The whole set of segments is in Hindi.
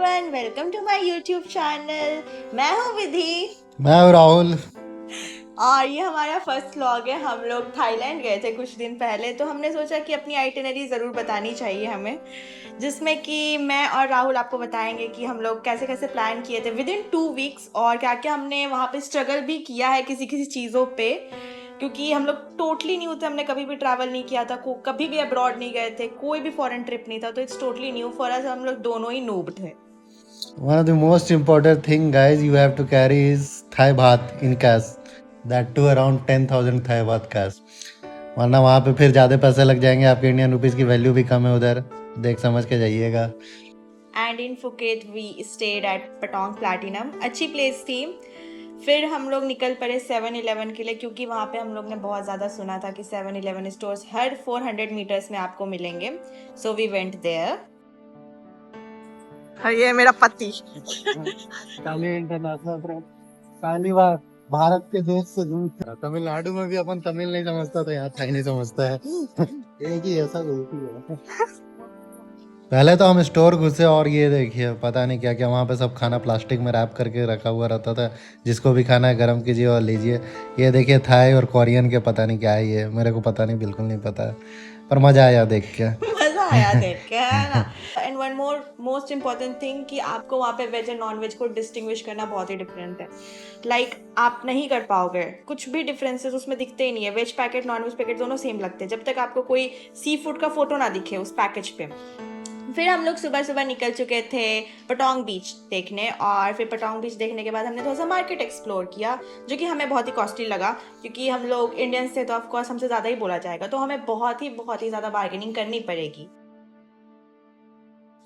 Everyone, welcome to my YouTube channel. मैं हूँ विधि मैं हूँ राहुल। और ये हमारा फर्स्ट व्लॉग है। हम लोग थाईलैंड गए थे कुछ दिन पहले, तो हमने सोचा कि अपनी आइटिनरी ज़रूर बतानी चाहिए हमें, जिसमें कि मैं और राहुल आपको बताएंगे कि हम लोग कैसे कैसे प्लान किए थे विद इन 2 वीक्स, और क्या क्या हमने वहाँ पे स्ट्रगल भी किया है किसी किसी चीज़ों पे, क्योंकि हम लोग टोटली न्यू थे। हमने कभी भी ट्रैवल नहीं किया था, कभी भी अब्रॉड नहीं गए थे, कोई भी फॉरेन ट्रिप नहीं था, तो it's totally new for us. हम लोग दोनों ही नूब थे। One of the most important thing, guys, you have to carry is Thai baht in cash. That too around 10,000 Thai baht cash. वरना वहाँ पे फिर ज़्यादा पैसे लग जाएंगे, आपके इंडियन रुपीस की वैल्यू भी कम है उधर, देख समझ के जाइएगा। And in Phuket we stayed at Patong Platinum, अच्छी प्लेस थी। फिर हम लोग निकल पड़े 7-Eleven के लिए, क्योंकि वहाँ पे हम लोग ने बहुत ज़्यादा सुना था कि 7-Eleven स्टोर्स हर 400 मीटर्स में आपको मिलेंगे। So we went there. ये मेरा पति। काली इंटरनेशनल ट्रेन, पहली बार भारत के देश से दूर। तमिलनाडु में भी अपन तमिल नहीं समझता, तो यहाँ थाई नहीं समझता है। एक ही ऐसा गलती है। पहले तो हम स्टोर घुसे और ये देखिए पता नहीं क्या क्या वहाँ पे सब खाना प्लास्टिक में रैप करके रखा हुआ रहता था। जिसको भी खाना है गर्म कीजिए और लीजिए। ये देखिए थाई और कोरियन के पता नहीं क्या है, ये मेरे को पता नहीं, बिल्कुल नहीं पता है, पर मज़ा आया देख के। मजा आया देख के, है ना। And one more most important thing कि आपको वहाँ पे वेज एंड नॉन वेज को डिस्टिंग्विश करना बहुत ही डिफरेंट है। लाइक आप नहीं कर पाओगे, कुछ भी डिफरेंसेस उसमें दिखते ही नहीं है। Veg packet non veg packet दोनों सेम लगते हैं, जब तक आपको कोई सी फूड का फोटो ना दिखे उस पैकेज पे। फिर हम लोग सुबह सुबह निकल चुके थे पटोंग बीच देखने, और फिर पटोंग बीच देखने के बाद हमने थोड़ा सा मार्केट एक्सप्लोर किया, जो कि हमें बहुत ही कॉस्टली लगा, क्योंकि हम लोग इंडियंस थे तो ऑफकोर्स हमसे ज़्यादा ही बोला जाएगा, तो हमें बहुत ही ज़्यादा बार्गेनिंग करनी पड़ेगी।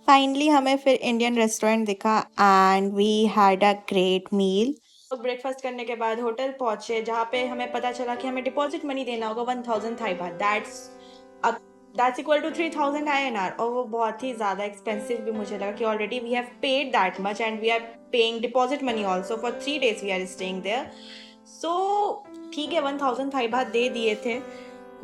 फाइनली हमें फिर इंडियन रेस्टोरेंट दिखा and we had a great meal. Breakfast करने के बाद होटल पहुंचे, जहाँ पे हमें पता चला कि हमें डिपॉजिट मनी देना होगा 1000 थाई बात। दैट्स इक्वल टू 3000 INR, और वो बहुत ही ज़्यादा एक्सपेंसिव भी मुझे लगा कि already we have paid that much and we are paying deposit money also for 3 days we are staying there. So ठीक है, 1000 थाई बात दे दिए थे,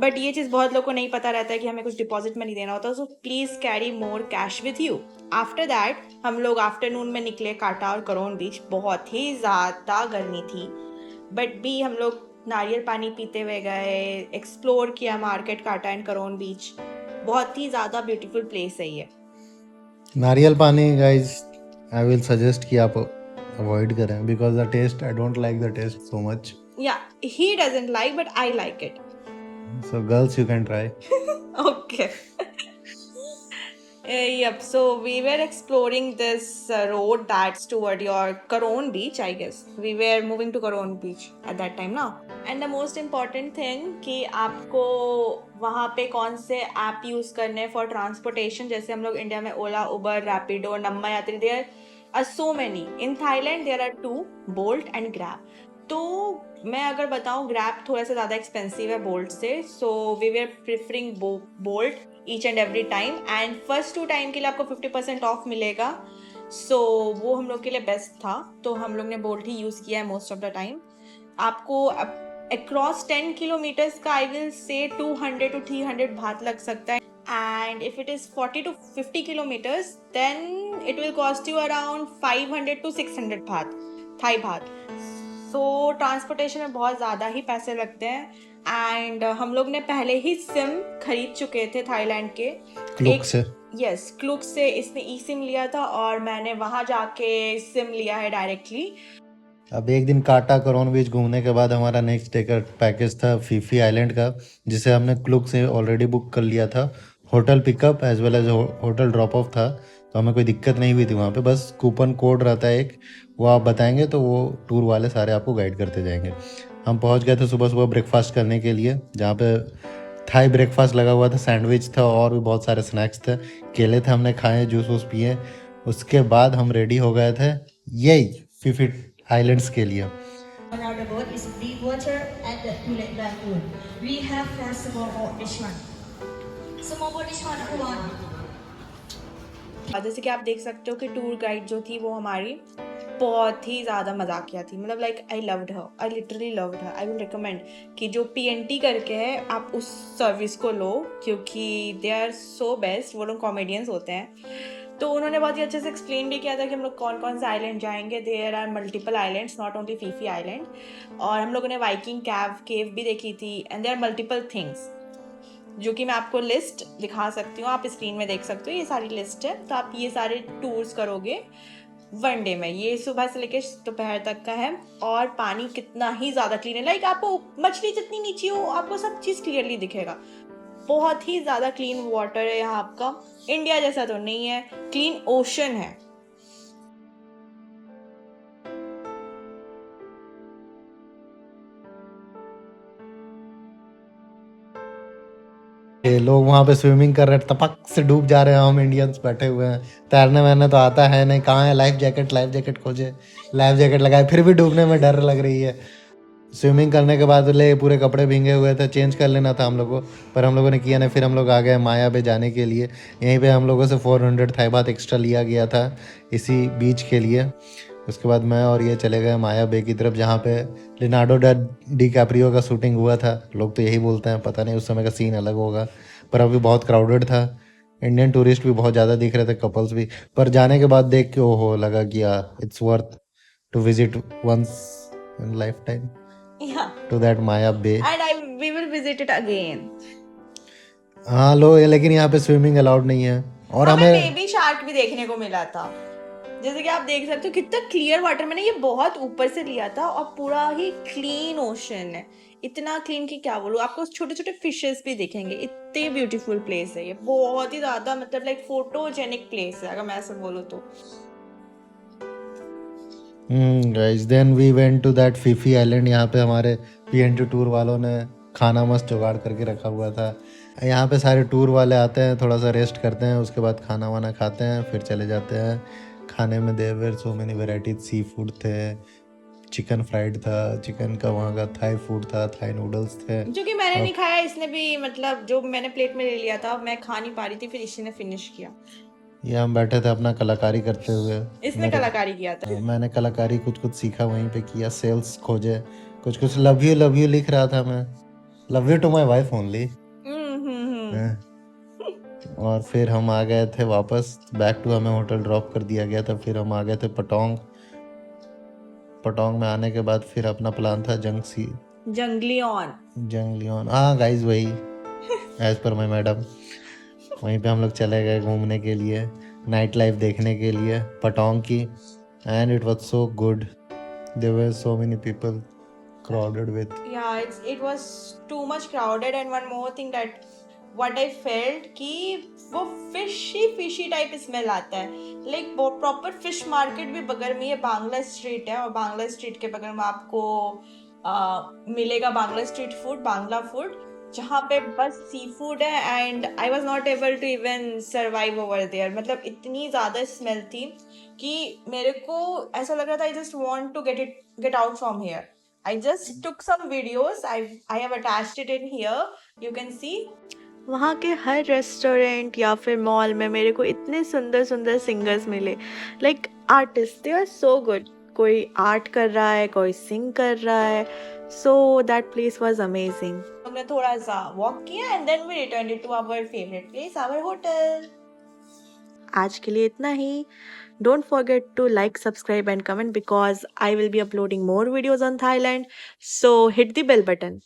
बट ये चीज़ बहुत लोगों को नहीं पता रहता है कि हमें कुछ डिपॉजिट मनी देना होता है। So please carry more cash with you. After that हम लोग आफ्टरनून में निकले काटा और करोन बीच। बहुत ही ज़्यादा गर्मी थी, बट भी हम लोग नारियल पानी पीते हुए गए, एक्सप्लोर किया मार्केट काटा एंड करोन बीच। बहुत ही ज़्यादा ब्यूटीफुल प्लेस है ये। नारियल पानी गाइस आई विल सजेस्ट कि आप अवॉइड करें, because the taste I don't like the taste so much. Yeah he doesn't like but I like it. So girls you can try. Okay. Yep, so we were exploring this road that's toward your Karon Beach, I guess. We were moving to Karon Beach at that time, now. And the most important thing कि आपको वहाँ पे कौन से ऐप यूज़ करने फॉर ट्रांसपोर्टेशन। जैसे हम लोग इंडिया में ओला, उबर, Rapido, Namma Yatri, there are so many. In Thailand there are 2, Bolt and Grab. तो मैं अगर बताऊँ, ग्रैब थोड़ा सा ज़्यादा एक्सपेंसिव है बोल्ट से, so we were preferring Bolt each and every time, and first 2 time के लिए आपको 50% ऑफ मिलेगा। सो वो हम लोग के लिए बेस्ट था, तो हम लोग ने बोल्ट ही यूज़ किया है मोस्ट ऑफ द टाइम। आपको अक्रॉस 10 किलोमीटर्स का आई विल से 200 to 300 बात लग सकता है, and if it is 40 to 50 kilometers then it will cost you around 500 to 600 baht, Thai baht. So transportation में बहुत ज़्यादा ही पैसे लगते हैं। एंड हम लोग ने पहले ही सिम खरीद चुके थे थाईलैंड के क्लुक से। यस, क्लुक से। इसने ई सिम लिया था और मैंने वहाँ जाके सिम लिया है डायरेक्टली। अब एक दिन काटा करोन बीच घूमने के बाद हमारा नेक्स्ट डे का पैकेज था फीफी आइलैंड का, जिसे हमने क्लुक से ऑलरेडी बुक कर लिया था। Hotel pickup as well as hotel drop off था, तो हमें कोई दिक्कत नहीं हुई थी वहाँ पे। बस कूपन कोड रहता है एक, वो आप बताएंगे तो वो टूर वाले सारे आपको गाइड करते जाएंगे। हम पहुँच गए थे सुबह सुबह ब्रेकफास्ट करने के लिए, जहाँ पे थाई ब्रेकफास्ट लगा हुआ था, सैंडविच था और भी बहुत सारे स्नैक्स थे। केले थे, हमने खाए, जूस वूस पिए। उसके बाद हम रेडी हो गए थे यही फीफी आइलैंड्स के लिए। On our boat is deep water and the Tulip Lagoon. We have first of all this one. So what is one number one? जैसे कि आप देख सकते हो कि टूर गाइड जो थी वो हमारी बहुत ही ज़्यादा मजाकिया थी। मतलब like I loved her, I literally loved her. I will recommend कि जो PNT करके है आप उस सर्विस को लो, क्योंकि दे आर सो बेस्ट। वो लोग कॉमेडियंस होते हैं। तो उन्होंने बहुत ही अच्छे से एक्सप्लेन भी किया था कि हम लोग कौन कौन से आइलैंड जाएंगे. There are multiple islands, not only Phi Phi island. और हम लोगों ने वाइकिंग केव भी देखी थी. And there are multiple things जो कि मैं आपको लिस्ट दिखा सकती हूँ. आप स्क्रीन में देख सकते हो, ये सारी लिस्ट है. तो आप ये सारे टूर्स करोगे 1 डे में. ये सुबह से लेकर दोपहर तक का है. और पानी कितना ही ज़्यादा क्लीन है. लाइक आपको मछली जितनी नीचे हो आपको सब चीज़ क्लियरली दिखेगा. बहुत ही ज़्यादा क्लीन वाटर है यहाँ आपका. इंडिया जैसा तो नहीं है, क्लीन ओशन है. ये लोग वहां पे स्विमिंग कर रहे हैं, टपक से डूब जा रहे हैं. हम इंडियंस बैठे हुए हैं, तैरने वैरने तो आता है नहीं. कहाँ है लाइफ जैकेट खोजे, लाइफ जैकेट लगाए, फिर भी डूबने में डर लग रही है. स्विमिंग करने के बाद ले पूरे कपड़े भींगे हुए थे, चेंज कर लेना था हम लोग को, पर हम लोगों ने किया नहीं. फिर हम लोग आ गए माया बे जाने के लिए. यहीं पे हम लोगों से 400 थाई बात एक्स्ट्रा लिया गया था इसी बीच के लिए. उसके बाद मैं और ये चले गए माया बे की तरफ, जहाँ पे लिनार्डो डी कैप्रियो का शूटिंग हुआ था. लोग तो यही बोलते हैं, पता नहीं उस समय का सीन अलग होगा, पर अभी बहुत क्राउडेड था. इंडियन टूरिस्ट भी बहुत ज़्यादा दिख रहे थे, कपल्स भी. पर जाने के बाद देख के ओहो लगा कि यार it's worth to visit once in life time Yeah. To that Maya Bay. And we will visit it again. हाँ लो, लेकिन यहाँ पे स्विमिंग अलाउड नहीं है. और हमें हमें बेबी शार्क भी देखने को मिला था. जैसे कि आप देख सकते हो कितना क्लियर वाटर. मैंने ये बहुत ऊपर से लिया था और पूरा ही क्लीन ओशन है. इतना क्लीन कि क्या बोलूँ आपको. छोटे छोटे फिशेस भी दिखेंगे. इतनी ब्यूटीफुल प्लेस है ये. बहुत ही ज्यादा मतलब लाइक फोटोजेनिक प्लेस है अगर मैं ऐसा बोलूँ तो. Guys then we went to that Phi Phi island. यहाँ पे हमारे पीएनटी टूर वालों ने खाना मस्त जुगाड़ करके रखा हुआ था. यहाँ पे सारे टूर वाले आते हैं, थोड़ा सा रेस्ट करते हैं, उसके बाद खाना वाना खाते हैं, फिर चले जाते हैं. खाने में there were so many varieties. Sea food थे, चिकन फ्राइड था, चिकन का वहाँ का थाई फूड था, थाई नूडल्स थे. जो कि मैंने नहीं खाया. इसने भी मतलब जो मैंने प्लेट में ले लिया था मैं खा नहीं पा रही थी, फिर इसी ने फिनिश किया. ये हम बैठे थे अपना कलाकारी करते हुए. इसने कलाकारी किया था. मैंने कलाकारी कुछ सीखा वहीं पे किया. सेल्स खोजे, कुछ लव यू लिख रहा था मैं. Love you to my wife only. और फिर हम आ गए थे वापस बैक टू. हमें होटल ड्रॉप कर दिया गया था. फिर हम आ गए थे पटोंग. पटोंग में आने के बाद फिर अपना प्लान था जंगलियन. हाँ गाइज वही एज पर माई मैडम. वहीं पे हम लोग चले गए घूमने के लिए, नाइट लाइफ देखने के लिए पटोंग की. And it was so good. There were so many people crowded with. Yeah, it was too much crowded. And one more thing that what I felt कि वो fishy टाइप स्मेल आता है. लाइक प्रॉपर फिश मार्केट भी बगल में. ये बांग्ला स्ट्रीट है और बांग्ला स्ट्रीट के बगल में आपको मिलेगा Bangla street food, Bangla food, जहाँ पे बस सी फूड है. And I was not able to even survive over there. मतलब इतनी ज़्यादा स्मेल थी कि मेरे को ऐसा लग रहा था I just want to get out from here. I just took some videos. I have attached it in here. You can see. वहाँ के हर रेस्टोरेंट या फिर मॉल में मेरे को इतने सुंदर सुंदर सिंगर्स मिले. Like artist, they are so good. कोई आर्ट कर रहा है, कोई सिंग कर रहा है. So that place was amazing. हमने थोड़ा सा वॉक किया and then we return to our favourite place, our hotel. आज के लिए इतना ही. Don't forget to like, subscribe and comment because I will be uploading more videos on Thailand. So hit the bell button.